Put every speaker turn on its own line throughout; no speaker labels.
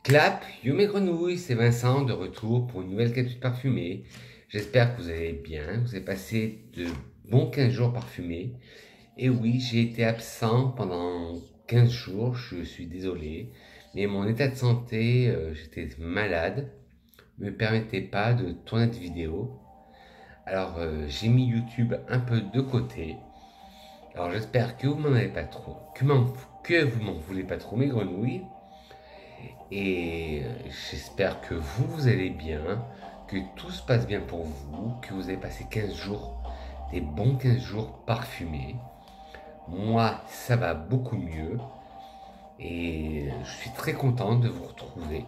Clap, yo mes grenouilles, c'est Vincent de retour pour une nouvelle capsule parfumée. J'espère que vous allez bien, que vous avez passé de bons 15 jours parfumés. Et oui, j'ai été absent pendant 15 jours, je suis désolé, mais mon état de santé, j'étais malade, me permettait pas de tourner de vidéo. Alors j'ai mis YouTube un peu de côté. Alors j'espère que vous m'en avez pas trop, que vous m'en voulez pas trop mes grenouilles. Et j'espère que vous allez bien, que tout se passe bien pour vous, que vous avez passé 15 jours, des bons 15 jours parfumés. Moi, ça va beaucoup mieux et je suis très content de vous retrouver.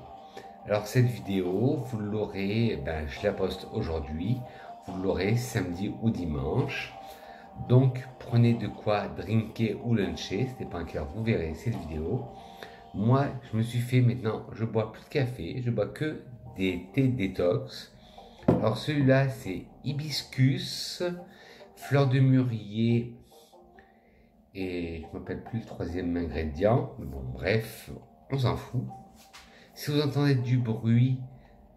Alors cette vidéo, vous l'aurez, je la poste aujourd'hui, vous l'aurez samedi ou dimanche. Donc prenez de quoi drinker ou luncher, ce n'est pas un cœur, vous verrez cette vidéo. Moi, je me suis fait maintenant, je bois plus de café, je bois que des thés détox. Alors celui-là, c'est hibiscus, fleur de mûrier et je ne me rappelle plus le troisième ingrédient. Mais bon, bref, on s'en fout. Si vous entendez du bruit,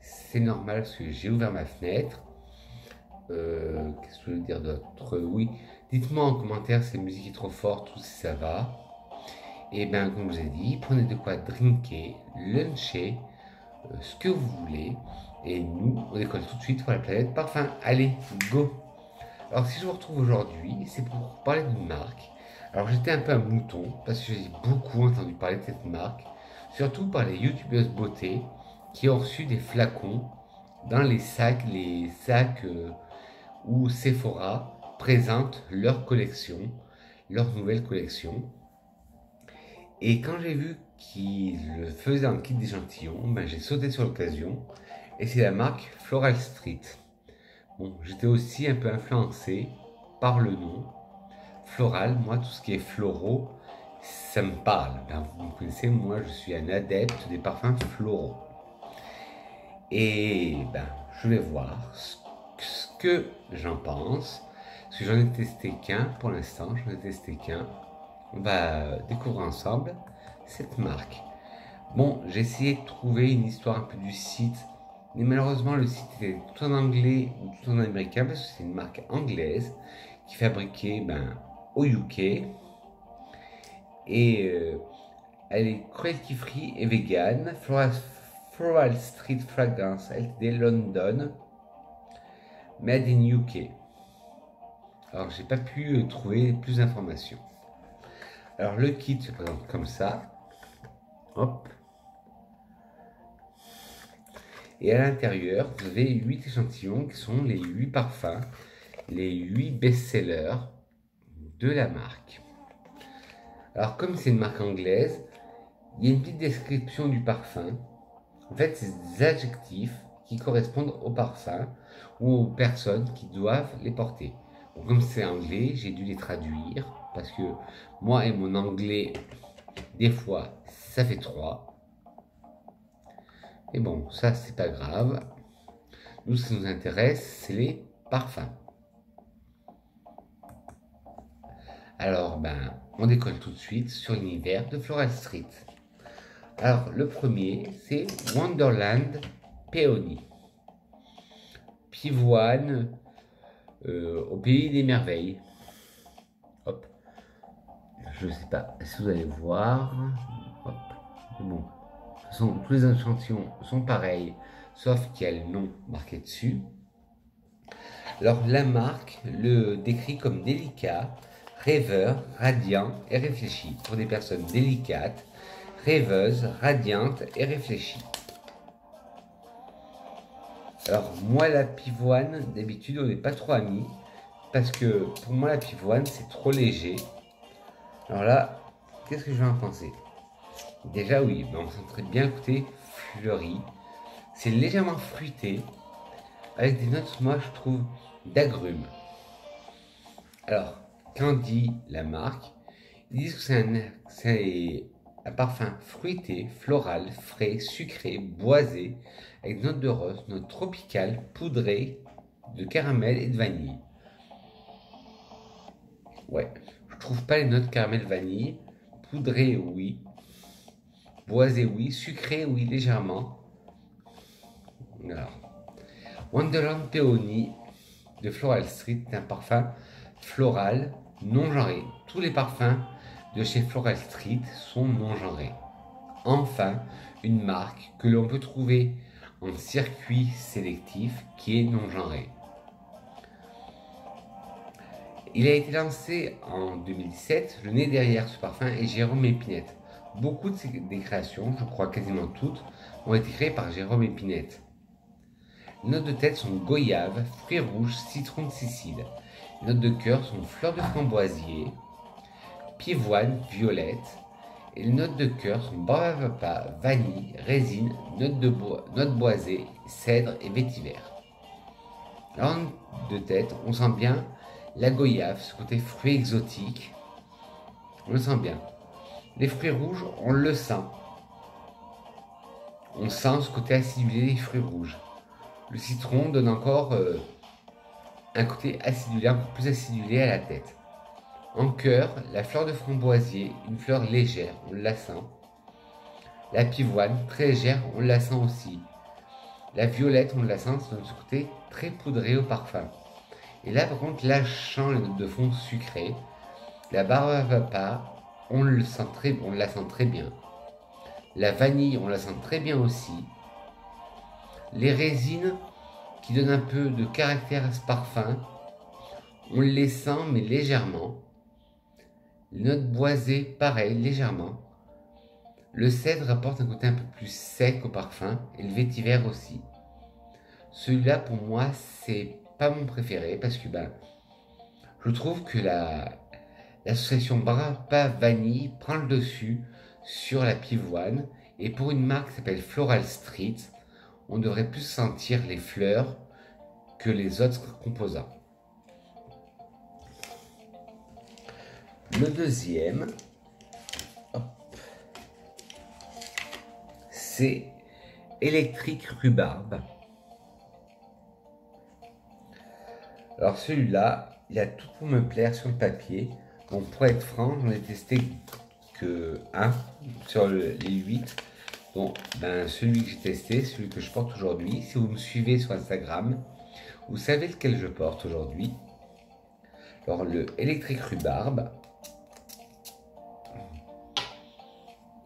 c'est normal parce que j'ai ouvert ma fenêtre. Qu'est-ce que je veux dire d'autre? Oui, dites-moi en commentaire si la musique est trop forte ou si ça va. Et bien, comme je vous ai dit, prenez de quoi drinker, luncher, ce que vous voulez. Et nous, on décolle tout de suite pour la planète parfum. Allez, go! Alors, si je vous retrouve aujourd'hui, c'est pour parler d'une marque. Alors, j'étais un peu un mouton parce que j'ai beaucoup entendu parler de cette marque, surtout par les youtubeuses beauté qui ont reçu des flacons dans les sacs où Sephora présente leur collection, leur nouvelle collection. Et quand j'ai vu qu'il le faisait en kit d'échantillon, j'ai sauté sur l'occasion. Et c'est la marque Floral Street. Bon, j'étais aussi un peu influencé par le nom. Floral, moi, tout ce qui est floraux, ça me parle. Vous me connaissez, moi, je suis un adepte des parfums floraux. Et je vais voir ce que j'en pense. Parce que j'en ai testé qu'un pour l'instant, j'en ai testé qu'un. On va découvrir ensemble cette marque. Bon, j'ai essayé de trouver une histoire un peu du site, mais malheureusement le site était tout en anglais ou tout en américain parce que c'est une marque anglaise qui est fabriquée au UK et elle est cruelty free et vegan. Floral Street Fragrance Ltd London, made in UK. Alors j'ai pas pu trouver plus d'informations. Alors le kit se présente comme ça. Hop. Et à l'intérieur, vous avez 8 échantillons qui sont les 8 parfums, les 8 best-sellers de la marque. Alors comme c'est une marque anglaise, il y a une petite description du parfum. En fait, c'est des adjectifs qui correspondent au parfum ou aux personnes qui doivent les porter. Bon, comme c'est anglais, j'ai dû les traduire parce que moi et mon anglais, des fois, ça fait 3. Et bon, ça c'est pas grave. Nous, ce qui nous intéresse, c'est les parfums. Alors, on décolle tout de suite sur l'univers de Floral Street. Alors, le premier, c'est Wonderland Peony. Pivoine au pays des merveilles. Hop. Je ne sais pas si vous allez voir. Hop. Bon. De toute façon, tous les échantillons sont pareils, sauf qu'il y a le nom marqué dessus. Alors, la marque le décrit comme délicat, rêveur, radiant et réfléchi pour des personnes délicates, rêveuses, radiantes et réfléchies. Alors moi la pivoine, d'habitude on n'est pas trop amis parce que pour moi la pivoine c'est trop léger. Alors là, qu'est-ce que je vais en penser? Déjà oui, on sent très bien côté fleuri. C'est légèrement fruité avec des notes, moi je trouve, d'agrumes. Alors, quand dit la marque, ils disent que c'est un parfum fruité, floral, frais, sucré, boisé, avec notes de rose, notes tropicales, poudrées, de caramel et de vanille. Ouais, je trouve pas les notes caramel vanille. Poudré, oui. Boisé, oui. Sucré, oui, légèrement. Alors, Wonderland Peony de Floral Street est un parfum floral non genré. Tous les parfums de chez Floral Street sont non genrés. Enfin, une marque que l'on peut trouver en circuit sélectif qui est non genré. Il a été lancé en 2017. Le nez derrière ce parfum est Jérôme Épinette. Beaucoup des créations, je crois quasiment toutes, ont été créées par Jérôme Épinette. Les notes de tête sont goyave, fruits rouges, citron de Sicile. Les notes de cœur sont fleurs de framboisier, pivoine, violette. Et les notes de cœur sont barbapapa, vanille, résine, notes boisées, cèdre et vétiver. La note de tête, on sent bien la goyave, ce côté fruit exotique. On le sent bien. Les fruits rouges, on le sent. On sent ce côté acidulé des fruits rouges. Le citron donne encore un côté acidulé, encore plus acidulé à la tête. En cœur, la fleur de framboisier, une fleur légère, on la sent. La pivoine, très légère, on la sent aussi. La violette, on la sent, c'est ce côté très poudré au parfum. Et là, par contre, là, je sens les notes de fond sucrées. La barbapapa, on la sent très bien. La vanille, on la sent très bien aussi. Les résines qui donnent un peu de caractère à ce parfum, on les sent mais légèrement. Les notes boisées, pareil, légèrement. Le cèdre apporte un côté un peu plus sec au parfum et le vétiver aussi. Celui-là, pour moi, c'est pas mon préféré parce que je trouve que l'association barbapapa vanille prend le dessus sur la pivoine. Et pour une marque qui s'appelle Floral Street, on devrait plus sentir les fleurs que les autres composants. Le deuxième, c'est Electric Rhubarbe. Alors celui-là, il a tout pour me plaire sur le papier. Bon, pour être franc, j'en ai testé que un sur les 8. Donc, celui que j'ai testé, celui que je porte aujourd'hui. Si vous me suivez sur Instagram, vous savez lequel je porte aujourd'hui. Alors, le Electric Rhubarbe.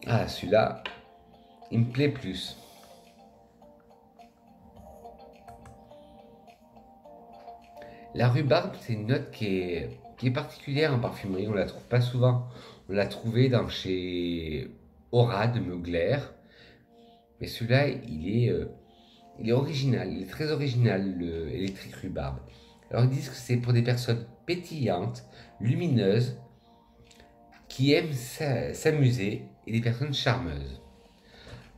Ah, celui-là, il me plaît plus. La rhubarbe, c'est une note qui est particulière en parfumerie. On la trouve pas souvent. On l'a trouvé chez Aura de Mugler. Mais celui-là, il est original. Il est très original, le Electric Rhubarbe. Alors, ils disent que c'est pour des personnes pétillantes, lumineuses, qui aiment s'amuser et des personnes charmeuses.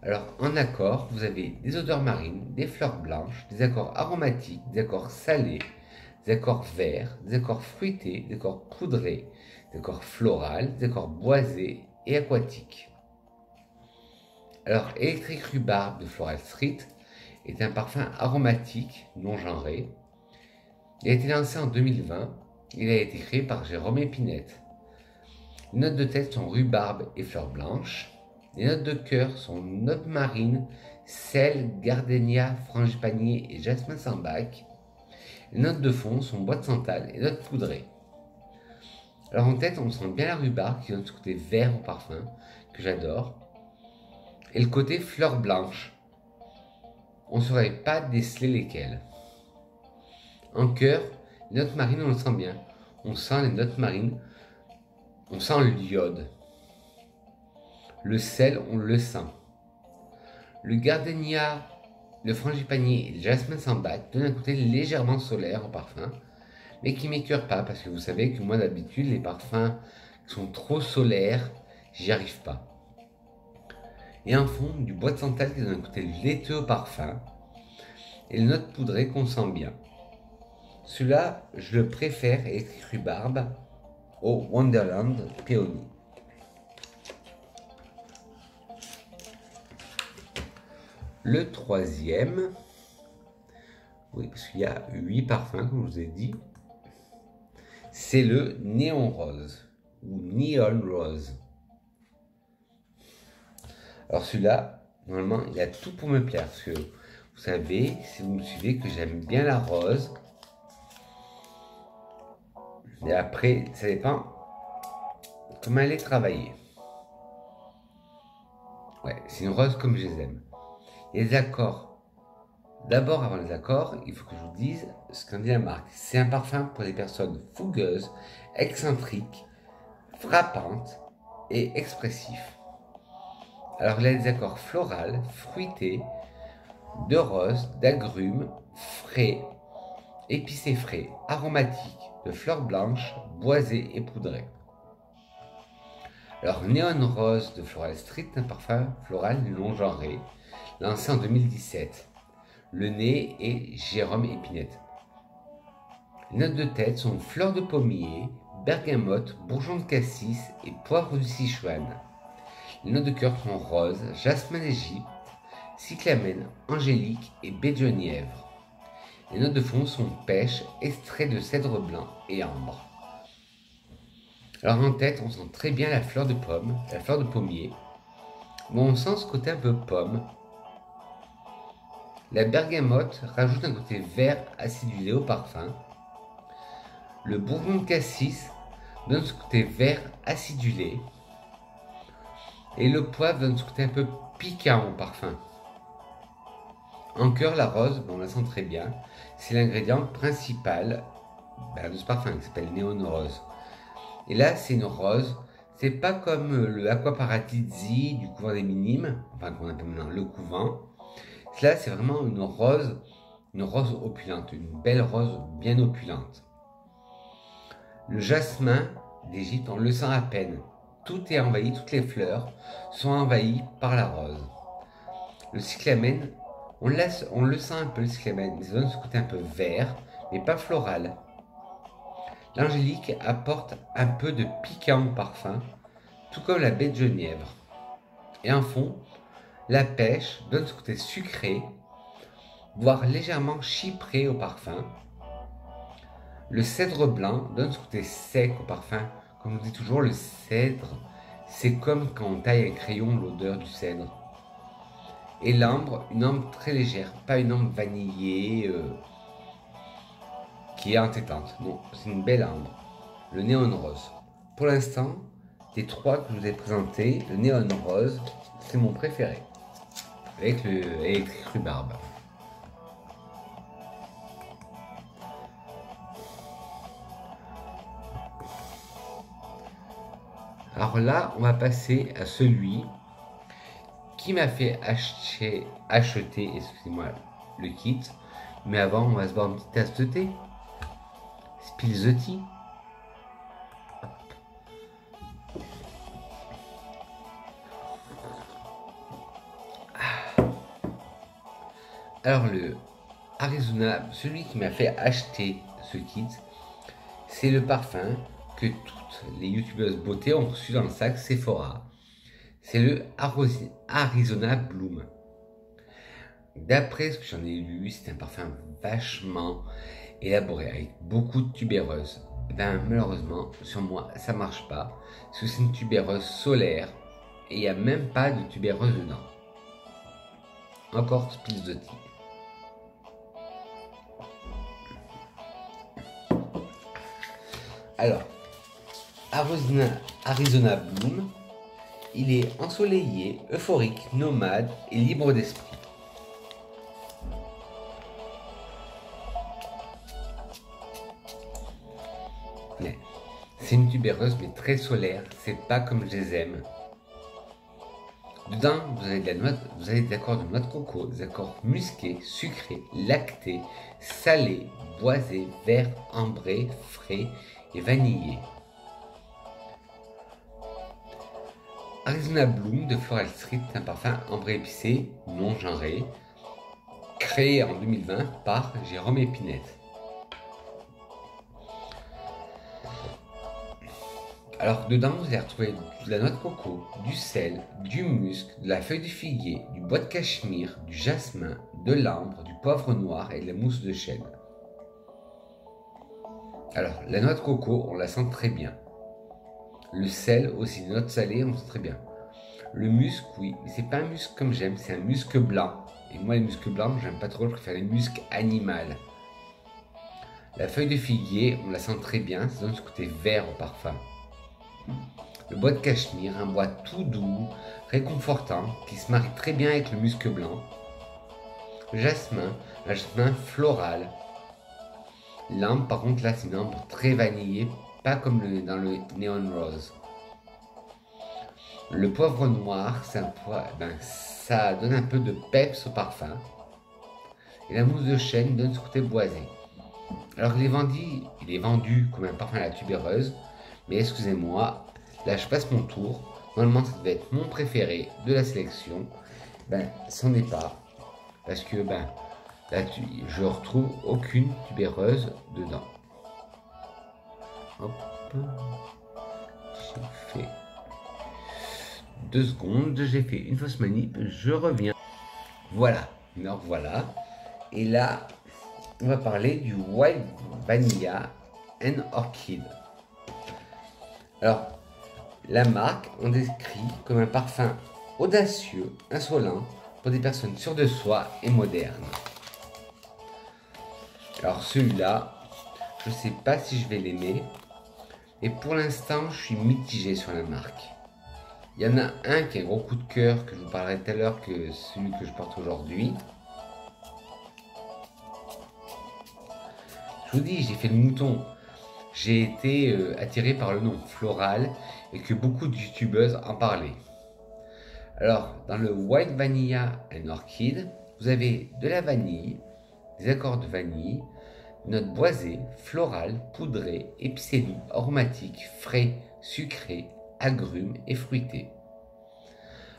Alors, en accord, vous avez des odeurs marines, des fleurs blanches, des accords aromatiques, des accords salés, des accords verts, des accords fruités, des accords poudrés, des accords floraux, des accords boisés et aquatiques. Alors, Electric Rhubarbe de Floral Street est un parfum aromatique non genré. Il a été lancé en 2020. Il a été créé par Jérôme Épinette. Les notes de tête sont rhubarbe et fleurs blanches. Les notes de cœur sont notes marines, sel, gardénia, frangipanier et jasmin sambac. Les notes de fond sont bois de santal et notes poudrées. Alors en tête, on sent bien la rhubarbe qui donne ce côté vert au parfum, que j'adore. Et le côté fleurs blanches. On ne saurait pas déceler lesquelles. En cœur, les notes marines, on le sent bien. On sent les notes marines. On sent l'iode. Le sel, on le sent. Le gardénia, le frangipanier et le jasmin sambac donnent un côté légèrement solaire au parfum, mais qui ne m'écœure pas, parce que vous savez que moi d'habitude, les parfums qui sont trop solaires, j'y arrive pas. Et en fond, du bois de santal qui donne un côté laiteux au parfum, et les notes poudrées qu'on sent bien. Celui-là, je le préfère, Electric Rhubarbe, au Wonderland Peony. Le troisième, oui, parce qu'il y a 8 parfums, comme je vous ai dit, c'est le Néon Rose, ou Neon Rose. Alors celui-là, normalement, il a tout pour me plaire. Parce que vous savez, si vous me suivez, que j'aime bien la rose. Et après, ça dépend comment elle est travaillée. Ouais, c'est une rose comme je les aime. Et les accords. D'abord, avant les accords, il faut que je vous dise ce qu'en dit la marque. C'est un parfum pour les personnes fougueuses, excentriques, frappantes et expressifs. Alors, il a des accords floraux, fruités, de rose, d'agrumes, frais, épicés frais, aromatiques, de fleurs blanches, boisées et poudrées. Alors, Neon Rose de Floral Street, un parfum floral non genré, lancé en 2017. Le nez est Jérôme Épinette. Les notes de tête sont fleurs de pommier, bergamote, bourgeon de cassis et poivre du Sichuan. Les notes de cœur sont rose, jasmin d'Égypte, cyclamène, angélique et baie de genièvre. Les notes de fond sont pêche, extrait de cèdre blanc et ambre. Alors en tête, on sent très bien la fleur de pomme, la fleur de pommier. Bon, on sent ce côté un peu pomme. La bergamote rajoute un côté vert acidulé au parfum. Le bourgeon de cassis donne ce côté vert acidulé. Et le poivre donne ce côté un peu piquant au parfum. En cœur, la rose, on la sent très bien. C'est l'ingrédient principal de ce parfum qui s'appelle Neon Rose. Et là, c'est une rose. C'est pas comme le Aqua Paradisi du couvent des Minimes, enfin qu'on appelle maintenant le couvent. Là, c'est vraiment une rose opulente, une belle rose bien opulente. Le jasmin d'Égypte, on le sent à peine. Tout est envahi, toutes les fleurs sont envahies par la rose. Le cyclamène, on le sent un peu le cyclamène, mais ça donne ce côté un peu vert, mais pas floral. L'angélique apporte un peu de piquant au parfum, tout comme la baie de genièvre. Et en fond, la pêche donne ce côté sucré, voire légèrement chypré au parfum. Le cèdre blanc donne ce côté sec au parfum. Comme je dis toujours, le cèdre, c'est comme quand on taille un crayon l'odeur du cèdre. Et l'ambre, une ambre très légère, pas une ambre vanillée qui est entêtante. Non, c'est une belle ambre. Le néon rose. Pour l'instant, des trois que je vous ai présentés, le néon rose, c'est mon préféré. Avec rhubarbe. Alors là, on va passer à celui qui m'a fait acheter, excusez-moi, le kit. Mais avant, on va se boire une petite tasse de thé. Spill the tea. Alors le Arizona, celui qui m'a fait acheter ce kit, c'est le parfum que toutes les youtubeuses beauté ont reçu dans le sac Sephora. C'est le Arizona Bloom. D'après ce que j'en ai lu, c'est un parfum vachement élaboré avec beaucoup de tubéreuses. Ben, malheureusement, sur moi, ça marche pas. Parce que c'est une tubéreuse solaire et il n'y a même pas de tubéreuse dedans. Encore plus de tea. Alors, Arizona Bloom, il est ensoleillé, euphorique, nomade et libre d'esprit. C'est une tubéreuse mais très solaire, c'est pas comme je les aime. Dedans, vous avez des accords de noix de coco, des accords musqués, sucrés, lactés, salés, boisés, verts, ambrés, frais et vanillés. Arizona Bloom de Floral Street, un parfum ambré épicé, non genré, créé en 2020 par Jérôme Épinette. Alors dedans, vous allez retrouver de la noix de coco, du sel, du musc, de la feuille de figuier, du bois de cachemire, du jasmin, de l'ambre, du poivre noir et de la mousse de chêne. Alors la noix de coco, on la sent très bien. Le sel aussi, les notes salées, on sent très bien. Le musc, oui, mais c'est pas un musc comme j'aime, c'est un musc blanc. Et moi, les muscs blancs, j'aime pas trop, je préfère les muscs animales. La feuille de figuier, on la sent très bien, ça donne ce côté vert au parfum. Le bois de cachemire, un bois tout doux, réconfortant, qui se marie très bien avec le musc blanc. Le jasmin, un jasmin floral. L'ambre, par contre, là, c'est une ambre très vanillée, pas comme dans le Neon Rose. Le poivre noir, ça donne un peu de peps au parfum. Et la mousse de chêne donne ce côté boisé. Alors il est vendu comme un parfum à la tubéreuse, mais excusez-moi, là je passe mon tour. Normalement ça devait être mon préféré de la sélection. C'en est pas. Parce que là je retrouve aucune tubéreuse dedans. Hop. J'ai fait 2 secondes, j'ai fait une fausse manip, je reviens. Voilà, me revoilà. Et là, on va parler du Wild Vanilla and Orchid. Alors, la marque, on décrit comme un parfum audacieux, insolent, pour des personnes sûres de soi et modernes. Alors celui-là, je ne sais pas si je vais l'aimer, et pour l'instant, je suis mitigé sur la marque. Il y en a un qui a un gros coup de cœur, que je vous parlerai tout à l'heure, que celui que je porte aujourd'hui. Je vous dis, j'ai fait le mouton. J'ai été attiré par le nom floral et que beaucoup de youtubeuses en parlaient. Alors, dans le White Vanilla and Orchid, vous avez de la vanille, des accords de vanille, notes boisées, florales, poudrées, épicées doux, aromatiques, frais, sucrés, agrumes et fruités.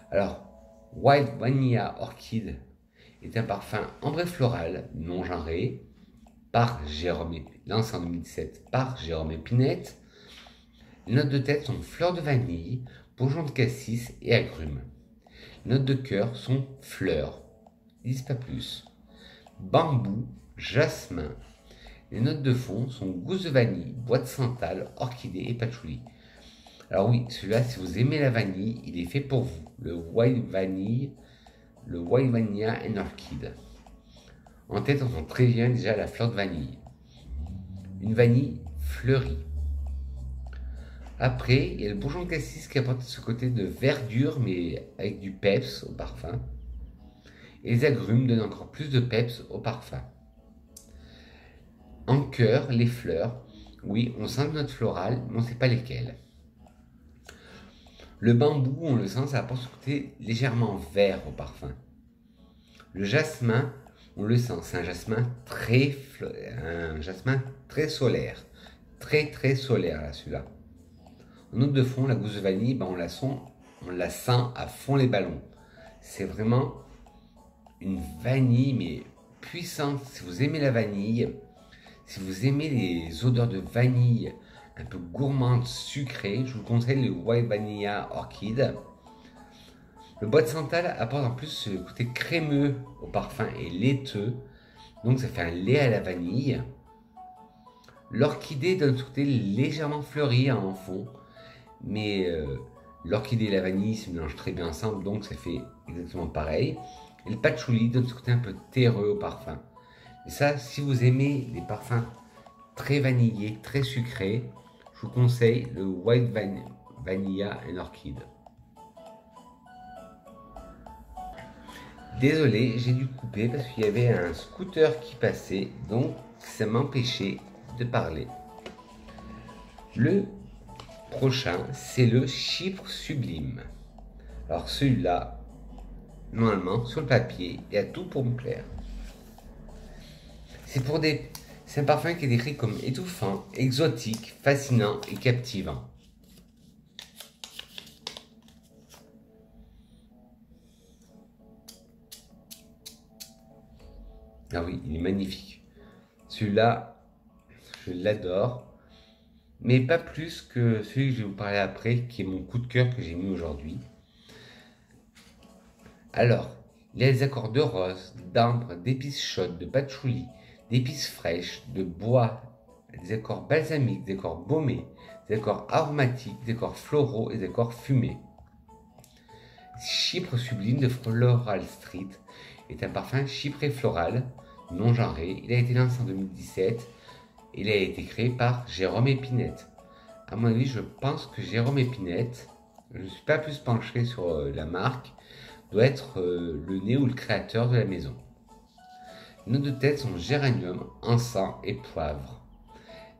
Alors, White Vanilla Orchid est un parfum ambré floral non genré, lancé en 2017 par Jérôme Épinette. Les notes de tête sont fleurs de vanille, bourgeons de cassis et agrumes. Les notes de cœur sont fleurs, ils disent pas plus. Bambou, jasmin. Les notes de fond sont gousse de vanille, bois de santal, orchidée et patchouli. Alors oui, celui-là, si vous aimez la vanille, il est fait pour vous. Le White Vanilla and Orchid. En tête, on sent très bien déjà la fleur de vanille. Une vanille fleurie. Après, il y a le bourgeon de cassis qui apporte ce côté de verdure, mais avec du peps au parfum. Et les agrumes donnent encore plus de peps au parfum. En cœur, les fleurs. Oui, on sent des notes florales, mais on ne sait pas lesquelles. Le bambou, on le sent, ça apporte ce côté légèrement vert au parfum. Le jasmin, on le sent, c'est un jasmin très solaire. Très solaire là, celui-là. En note de fond, la gousse de vanille, on la sent à fond les ballons. C'est vraiment une vanille, mais puissante. Si vous aimez la vanille, si vous aimez les odeurs de vanille un peu gourmandes, sucrées, je vous conseille le White Vanilla Orchid. Le bois de santal apporte en plus ce côté crémeux au parfum et laiteux. Donc ça fait un lait à la vanille. L'orchidée donne ce côté légèrement fleuri en fond. Mais l'orchidée et la vanille se mélangent très bien ensemble, donc ça fait exactement pareil. Et le patchouli donne ce côté un peu terreux au parfum. Et ça, si vous aimez les parfums très vanillés, très sucrés, je vous conseille le White Vanilla and Orchid. Désolé, j'ai dû couper parce qu'il y avait un scooter qui passait, donc ça m'empêchait de parler. Le prochain, c'est le Chypre Sublime. Alors celui-là, normalement, sur le papier, il y a tout pour me plaire. C'est un parfum qui est décrit comme étouffant, exotique, fascinant et captivant. Ah oui, il est magnifique. Celui-là, je l'adore. Mais pas plus que celui que je vais vous parler après, qui est mon coup de cœur que j'ai mis aujourd'hui. Alors, il y a des accords de rose, d'ambre, d'épices chaudes, de patchouli, d'épices fraîches, de bois, des accords balsamiques, des accords baumés, des accords aromatiques, des accords floraux et des accords fumés. Chypre sublime de Floral Street est un parfum chypré floral, non genré. Il a été lancé en 2017. Il a été créé par Jérôme Épinette. À mon avis, je pense que Jérôme Épinette, je ne suis pas plus penché sur la marque, doit être le nez ou le créateur de la maison. Les notes de tête sont géranium, encens et poivre.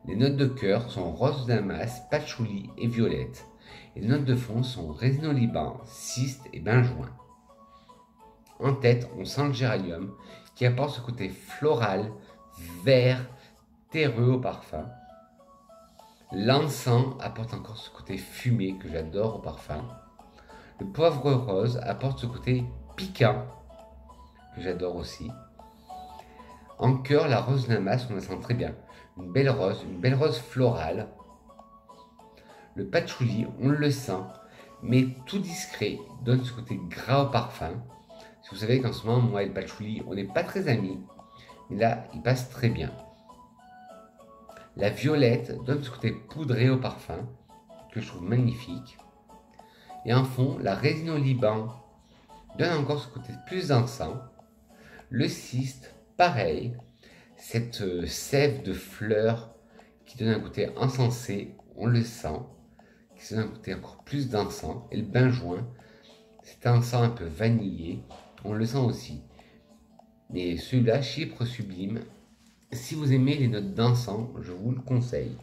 Les notes de cœur sont rose damas, patchouli et violette. Et les notes de fond sont résine au Liban, cyste et benjoin. En tête, on sent le géranium qui apporte ce côté floral, vert, terreux au parfum. L'encens apporte encore ce côté fumé que j'adore au parfum. Le poivre rose apporte ce côté piquant que j'adore aussi. En cœur, la rose damas, on la sent très bien. Une belle rose florale. Le patchouli, on le sent, mais tout discret, donne ce côté gras au parfum. Si vous savez qu'en ce moment, moi et le patchouli, on n'est pas très amis, mais là, il passe très bien. La violette donne ce côté poudré au parfum, que je trouve magnifique. Et en fond, la résine au Liban donne encore ce côté plus d'encens. Le cyste, pareil, cette sève de fleurs qui donne un côté encensé, on le sent, qui donne un côté encore plus d'encens. Et le benjoin, cet encens un peu vanillé, on le sent aussi. Mais celui-là, Chypre sublime, si vous aimez les notes d'encens, je vous le conseille.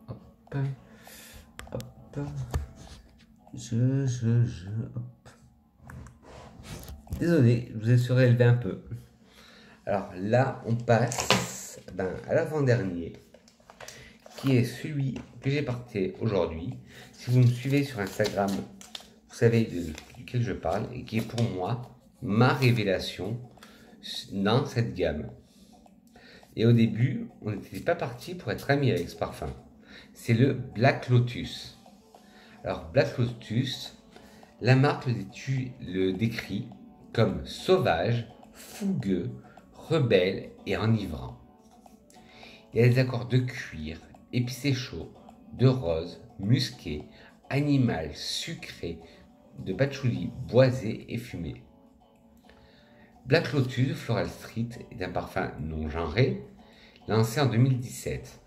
Hop, hop, hop. Désolé, je vous ai surélevé un peu. Alors là, on passe à l'avant-dernier, qui est celui que j'ai porté aujourd'hui. Si vous me suivez sur Instagram, vous savez duquel je parle, et qui est pour moi ma révélation dans cette gamme. Et au début, on n'était pas parti pour être amis avec ce parfum. C'est le Black Lotus. Alors Black Lotus, la marque le décrit comme sauvage, fougueux, rebelle et enivrant. Il y a des accords de cuir, épicé chaud, de rose, musqué, animal, sucré, de patchouli, boisé et fumé. Black Lotus de Floral Street est un parfum non genré, lancé en 2017.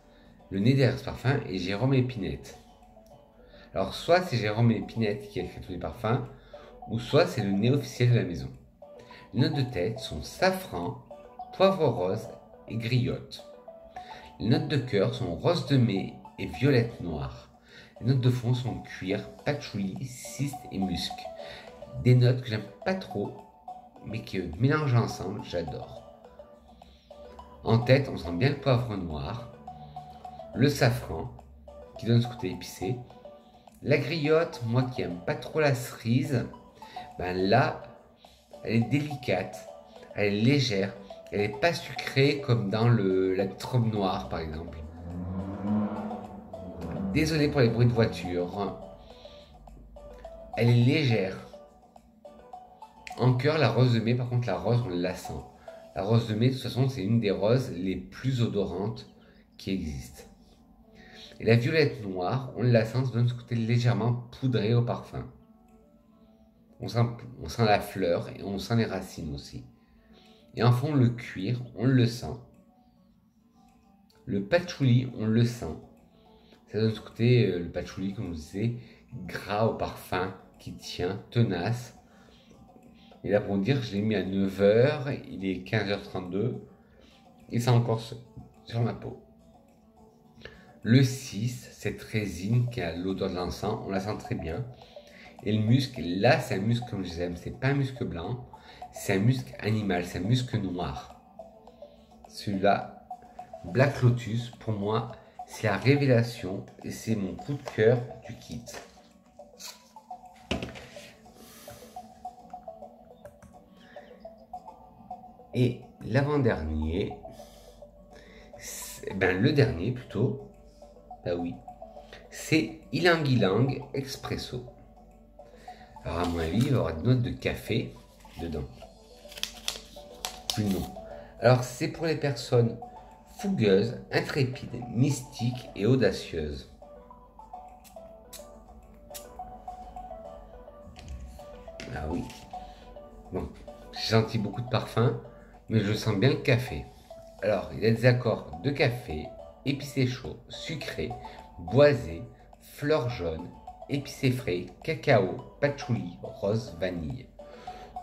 Le nez derrière ce parfum est Jérôme Épinette. Alors soit c'est Jérôme Épinette qui a écrit tous les parfums, ou soit c'est le nez officiel de la maison. Les notes de tête sont safran, poivre rose et griotte. Les notes de cœur sont rose de mai et violette noire. Les notes de fond sont cuir, patchouli, cyste et musc. Des notes que j'aime pas trop, mais que mélangent ensemble, j'adore. En tête, on sent bien le poivre noir, le safran, qui donne ce côté épicé. La griotte, moi qui aime pas trop la cerise, là, elle est délicate, elle est légère, elle n'est pas sucrée comme dans la trompe noire par exemple. Désolé pour les bruits de voiture. Elle est légère. En cœur, la rose de mai, par contre, la rose, on la sent. La rose de mai, de toute façon, c'est une des roses les plus odorantes qui existent. Et la violette noire, on la sent, ça donne ce côté légèrement poudré au parfum. On sent la fleur et on sent les racines aussi. Et en fond, le cuir, on le sent. Le patchouli, on le sent. Ça donne ce côté, le patchouli, comme je vous disais, gras au parfum, qui tient, tenace. Et là, pour vous dire, je l'ai mis à 9 h, il est 15h32, et c'est encore sur ma peau. Le 6, cette résine qui a l'odeur de l'encens, on la sent très bien. Et le musc, là, c'est un musc comme je l'aime, c'est pas un musc blanc, c'est un musc animal, c'est un musc noir. Celui-là, Black Lotus, pour moi, c'est la révélation et c'est mon coup de cœur du kit. Et l'avant-dernier, le dernier plutôt, oui, c'est Ylang Ylang Expresso. Alors à mon avis, il va y avoir des notes de café dedans. Plus non. Alors c'est pour les personnes fougueuse, intrépide, mystique et audacieuse. Ah oui. Bon, j'ai senti beaucoup de parfum, mais je sens bien le café. Alors, il y a des accords de café, épicé chaud, sucré, boisé, fleurs jaunes, épicé frais, cacao, patchouli, rose, vanille.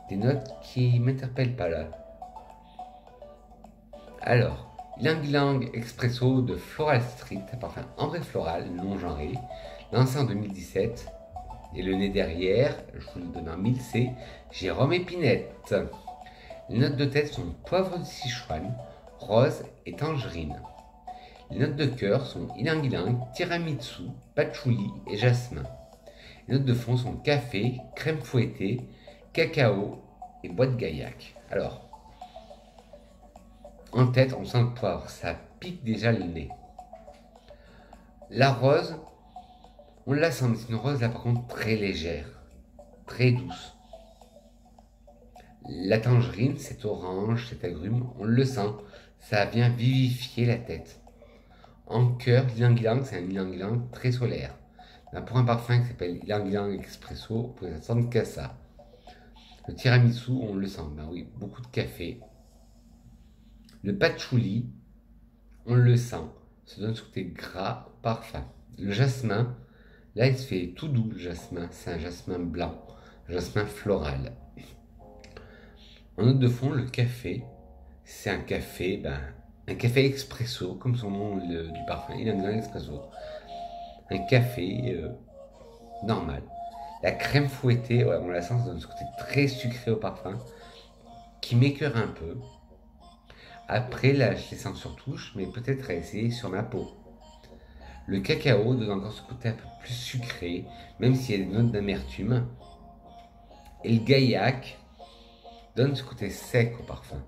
Des notes qui m'interpellent pas là. Alors, Ylang Ylang Expresso de Floral Street, parfum ambré floral, non genré, lancé en 2017. Et le nez derrière, je vous le donne en 1000, c'est Jérôme Épinette. Les notes de tête sont poivre de Sichuan, rose et tangerine. Les notes de cœur sont Ylang Ylang, tiramisu, patchouli et jasmin. Les notes de fond sont café, crème fouettée, cacao et bois de gaillac. Alors, en tête, on sent le poivre, ça pique déjà le nez. La rose, on la sent, mais c'est une rose là par contre très légère, très douce. La tangerine, cet orange, cet agrume, on le sent, ça vient vivifier la tête. En cœur, Ylang Ylang, c'est un Ylang Ylang très solaire. Là, pour un parfum qui s'appelle Ylang Ylang Expresso, vous pouvez s'attendre qu'à ça. Le tiramisu, on le sent, ben oui, beaucoup de café. Le patchouli, on le sent, ça donne ce côté gras au parfum. Le jasmin, là il se fait tout doux le jasmin, c'est un jasmin blanc, un jasmin floral. En note de fond, le café, c'est un café expresso, comme son nom du parfum, il a un expresso. Un café normal. La crème fouettée, ouais, on la sent, ça donne ce côté très sucré au parfum, qui m'écœure un peu. Après, là, je les sens sur touche, mais peut-être à essayer sur ma peau. Le cacao donne encore ce côté un peu plus sucré, même s'il y a des notes d'amertume. Et le gaillac donne ce côté sec au parfum.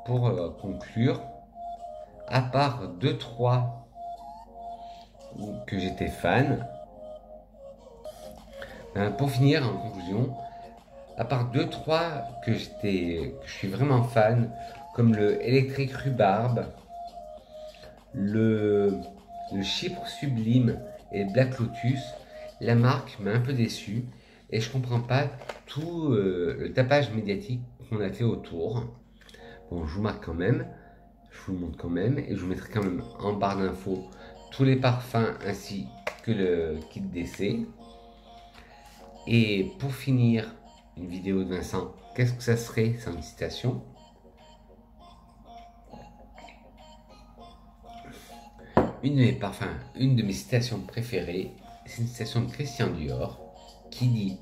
Pour conclure, à part 2-3 que j'étais fan, pour finir en conclusion, à part 2-3 que je suis vraiment fan, comme le Electric Rhubarbe, le Chypre Sublime et le Black Lotus, la marque m'a un peu déçu et je comprends pas tout le tapage médiatique qu'on a fait autour. Bon, je vous marque quand même, je vous le montre quand même et je vous mettrai quand même en barre d'infos tous les parfums ainsi que le kit d'essai. Et pour finir une vidéo de Vincent, qu'est-ce que ça serait sans une citation? Une de mes citations préférées, c'est une citation de Christian Dior qui dit: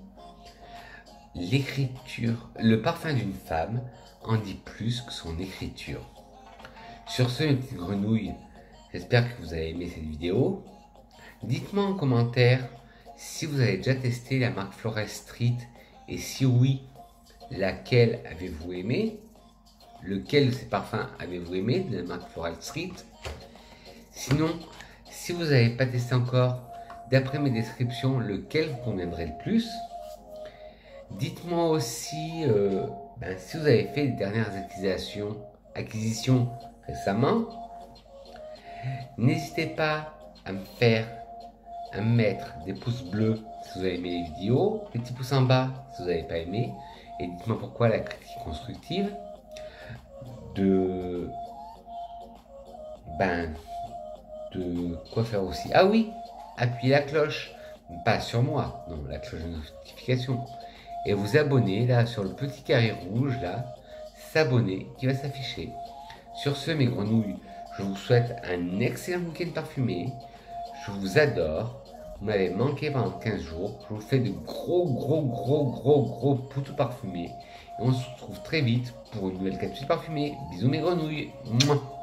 l'écriture, le parfum d'une femme en dit plus que son écriture. Sur ce, mes petites grenouilles, j'espère que vous avez aimé cette vidéo. Dites-moi en commentaire si vous avez déjà testé la marque Floral Street et si oui, laquelle avez-vous aimé? Lequel de ces parfums avez-vous aimé de la marque Floral Street? Sinon, si vous n'avez pas testé encore, d'après mes descriptions, lequel vous conviendrait le plus? Dites-moi aussi si vous avez fait les dernières acquisitions récemment. N'hésitez pas à me mettre des pouces bleus si vous avez aimé les vidéos, des petits pouces en bas si vous n'avez pas aimé, et dites-moi pourquoi la critique constructive. De quoi faire aussi? Ah oui, appuyez la cloche, pas sur moi, non, la cloche de notification, et vous abonner là sur le petit carré rouge là, s'abonner qui va s'afficher. Sur ce, mes grenouilles, je vous souhaite un excellent week-end parfumé, je vous adore, vous m'avez manqué pendant 15 jours, je vous fais de gros poutous parfumés, et on se retrouve très vite pour une nouvelle capsule parfumée. Bisous mes grenouilles. Mouah.